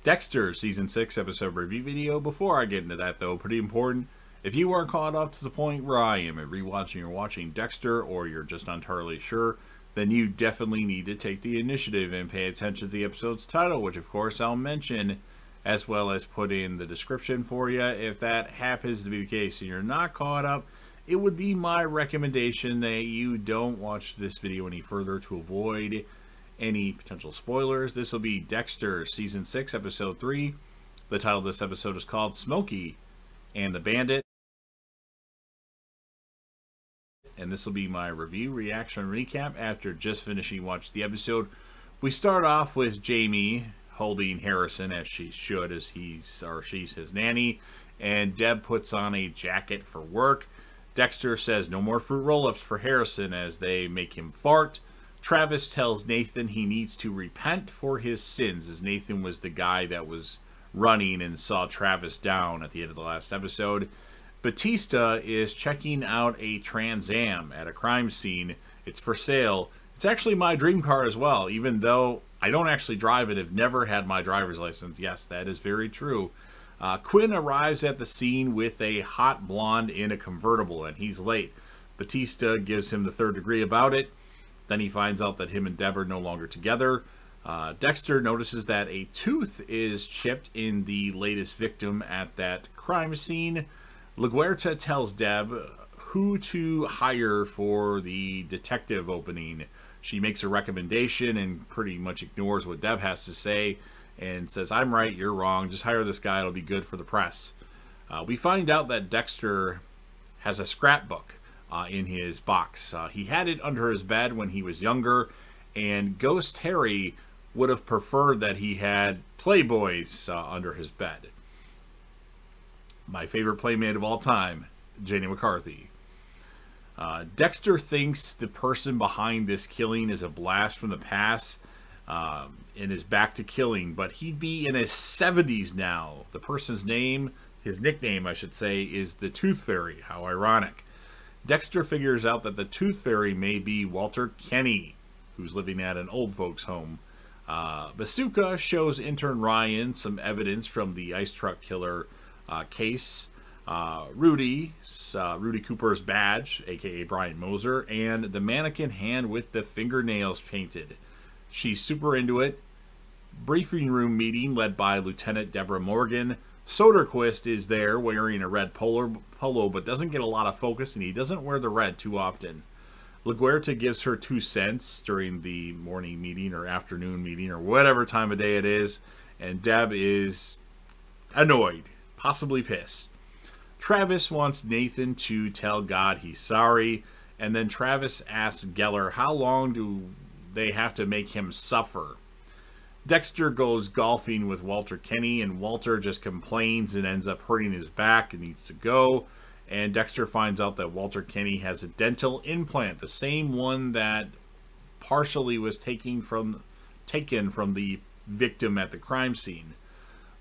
Dexter Season 6 episode review video. Before I get into that though, pretty important, if you are caught up to the point where I am at rewatching or watching Dexter, or you're just not entirely sure, then you definitely need to take the initiative and pay attention to the episode's title, which of course I'll mention, as well as put in the description for you. If that happens to be the case and you're not caught up, it would be my recommendation that you don't watch this video any further to avoid any potential spoilers. This will be Dexter Season 6 Episode 3. The title of this episode is called Smokey and the Bandit. And this will be my review, reaction, recap after just finishing watching the episode. We start off with Jamie holding Harrison, as she should, as she's his nanny, and Deb puts on a jacket for work. Dexter says no more fruit roll-ups for Harrison as they make him fart. Travis tells Nathan he needs to repent for his sins, as Nathan was the guy that was running and saw Travis down at the end of the last episode. Batista is checking out a Trans Am at a crime scene. It's for sale. It's actually my dream car as well, even though I don't actually drive it. I've never had my driver's license. Yes, that is very true. Quinn arrives at the scene with a hot blonde in a convertible, and he's late. Batista gives him the third degree about it. Then he finds out that him and Deb are no longer together. Dexter notices that a tooth is chipped in the latest victim at that crime scene. LaGuerta tells Deb who to hire for the detective opening. She makes a recommendation and pretty much ignores what Deb has to say and says, "I'm right, you're wrong. Just hire this guy. It'll be good for the press." We find out that Dexter has a scrapbook in his box. He had it under his bed when he was younger, and Ghost Harry would have preferred that he had Playboys under his bed. My favorite playmate of all time, Janie McCarthy. Dexter thinks the person behind this killing is a blast from the past and is back to killing, but he'd be in his 70s now. The person's name, his nickname I should say, is the Tooth Fairy. How ironic. Dexter figures out that the Tooth Fairy may be Walter Kenny, who's living at an old folks home. Bazooka shows intern Ryan some evidence from the ice truck killer case. Rudy Cooper's badge, aka Brian Moser, and the mannequin hand with the fingernails painted. She's super into it. Briefing room meeting led by Lieutenant Deborah Morgan. Soderquist is there wearing a red polo, but doesn't get a lot of focus, and he doesn't wear the red too often. LaGuerta gives her 2 cents during the morning meeting or afternoon meeting or whatever time of day it is, and Deb is annoyed, possibly pissed. Travis wants Nathan to tell God he's sorry, and then Travis asks Geller how long do they have to make him suffer. Dexter goes golfing with Walter Kenny, and Walter just complains and ends up hurting his back and needs to go. And Dexter finds out that Walter Kenny has a dental implant, the same one that partially was taken from the victim at the crime scene.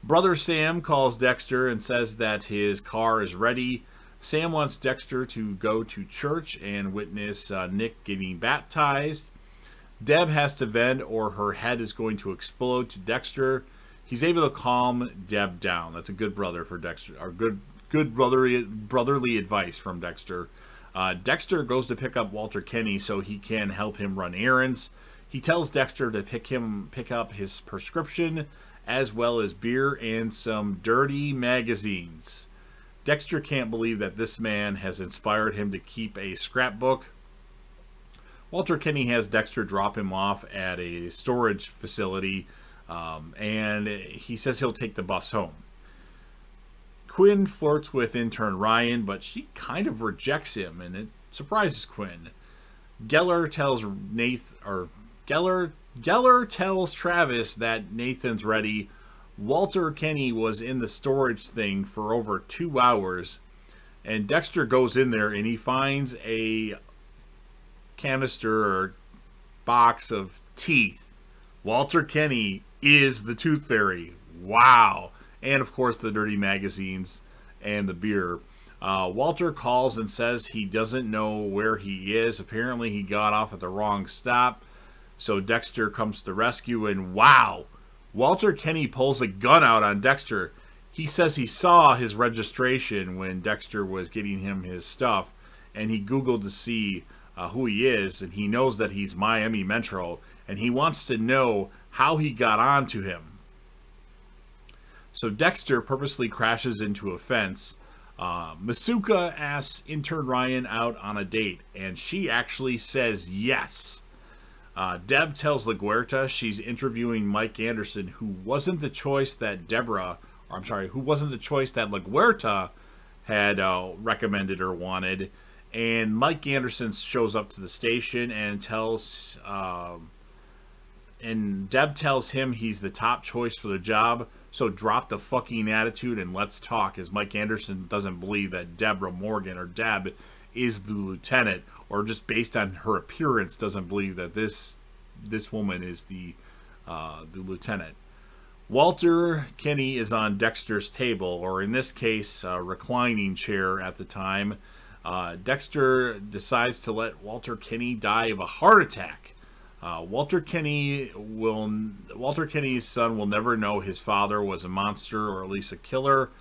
Brother Sam calls Dexter and says that his car is ready. Sam wants Dexter to go to church and witness Nick getting baptized. Deb has to vent or her head is going to explode to Dexter. He's able to calm Deb down. That's a good brother for Dexter, or good brotherly advice from Dexter. Dexter goes to pick up Walter Kenny so he can help him run errands. He tells Dexter to pick up his prescription as well as beer and some dirty magazines. Dexter can't believe that this man has inspired him to keep a scrapbook. Walter Kenny has Dexter drop him off at a storage facility, and he says he'll take the bus home. Quinn flirts with intern Ryan, but she kind of rejects him, and it surprises Quinn. Geller tells Travis that Nathan's ready. Walter Kenny was in the storage thing for over 2 hours, and Dexter goes in there and he finds a canister or box of teeth. Walter Kenny is the Tooth Fairy. Wow. And of course the dirty magazines and the beer. Walter calls and says he doesn't know where he is. Apparently he got off at the wrong stop. So Dexter comes to the rescue, and wow, Walter Kenny pulls a gun out on Dexter. He says he saw his registration when Dexter was getting him his stuff, and he Googled to see who he is, and he knows that he's Miami Metro, and he wants to know how he got onto him. So Dexter purposely crashes into a fence. Masuka asks intern Ryan out on a date, and she actually says yes. Deb tells LaGuerta she's interviewing Mike Anderson, who wasn't the choice that who wasn't the choice that LaGuerta had recommended or wanted. And Mike Anderson shows up to the station and tells, and Deb tells him he's the top choice for the job. So drop the fucking attitude and let's talk, as Mike Anderson doesn't believe that Deborah Morgan, or Deb, is the lieutenant, or just based on her appearance doesn't believe that this woman is the lieutenant. Walter Kenny is on Dexter's table, or in this case, a reclining chair at the time. Dexter decides to let Walter Kenny die of a heart attack. Walter Kenny's son will never know his father was a monster, or at least a killer,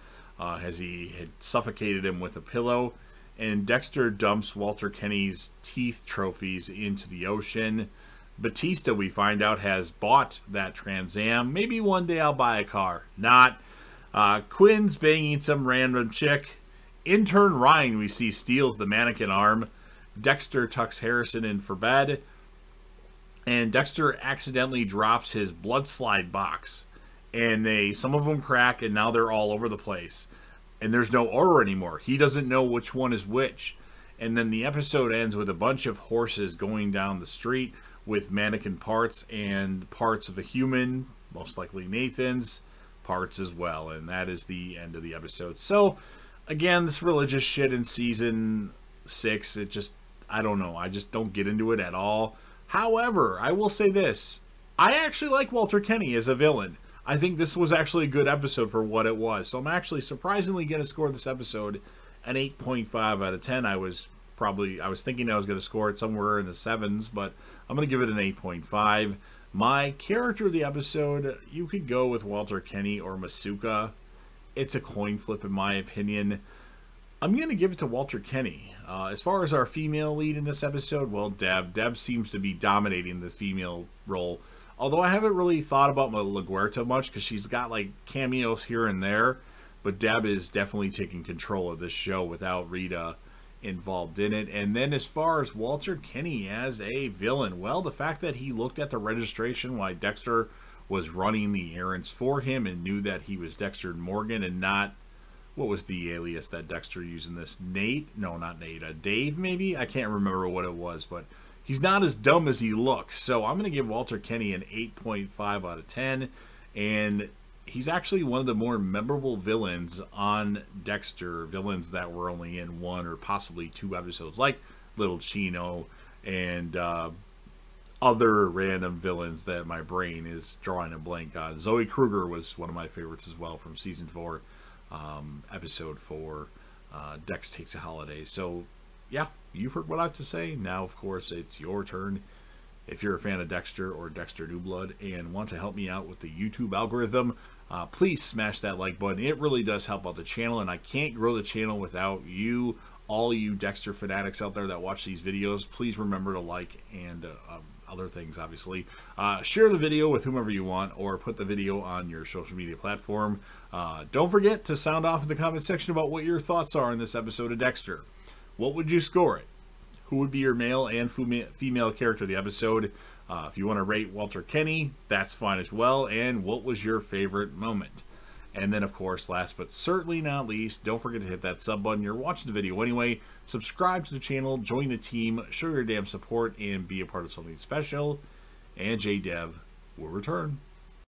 as he had suffocated him with a pillow. And Dexter dumps Walter Kenny's teeth trophies into the ocean. Batista, we find out, has bought that Trans Am. Maybe one day I'll buy a car. Not. Quinn's banging some random chick. Intern Ryan, we see, steals the mannequin arm. Dexter tucks Harrison in for bed. And Dexter accidentally drops his blood slide box. And some of them crack, and now they're all over the place. And there's no order anymore. He doesn't know which one is which. And then the episode ends with a bunch of horses going down the street with mannequin parts and parts of a human, most likely Nathan's, parts as well. And that is the end of the episode. So, again, this religious shit in season 6, I don't know. I just don't get into it at all. However, I will say this. I actually like Walter Kenny as a villain. I think this was actually a good episode for what it was. So I'm actually surprisingly going to score this episode an 8.5 out of 10. I was thinking I was going to score it somewhere in the 7s, but I'm going to give it an 8.5. My character of the episode, you could go with Walter Kenny or Masuka. It's a coin flip in my opinion. I'm going to give it to Walter Kenny. As far as our female lead in this episode, well, Deb. Deb seems to be dominating the female role. Although I haven't really thought about LaGuerta much, because she's got like cameos here and there. But Deb is definitely taking control of this show without Rita involved in it. And then as far as Walter Kenny as a villain, well, the fact that he looked at the registration while Dexter was running the errands for him and knew that he was Dexter Morgan and not, what was the alias that Dexter used in this? Nate? No, not Nate. Dave, maybe? I can't remember what it was, but he's not as dumb as he looks. So I'm going to give Walter Kenny an 8.5 out of 10. And he's actually one of the more memorable villains on Dexter. Villains that were only in 1 or possibly 2 episodes, like Little Chino and other random villains that my brain is drawing a blank on. Zoe Kruger was one of my favorites as well from season 4, episode 4, Dex Takes a Holiday. So yeah, you've heard what I have to say. Now, of course, it's your turn. If you're a fan of Dexter or Dexter New Blood and want to help me out with the YouTube algorithm, please smash that like button. It really does help out the channel, and I can't grow the channel without you, all you Dexter fanatics out there that watch these videos. Please remember to like and other things, obviously. Share the video with whomever you want, or put the video on your social media platform. Don't forget to sound off in the comment section about what your thoughts are in this episode of Dexter. What would you score it? Who would be your male and female character of the episode? If you want to rate Walter Kenny, that's fine as well. And what was your favorite moment? And then, of course, last but certainly not least, don't forget to hit that sub button. You're watching the video anyway. Subscribe to the channel, join the team, show your damn support, and be a part of something special. And J-Dev will return.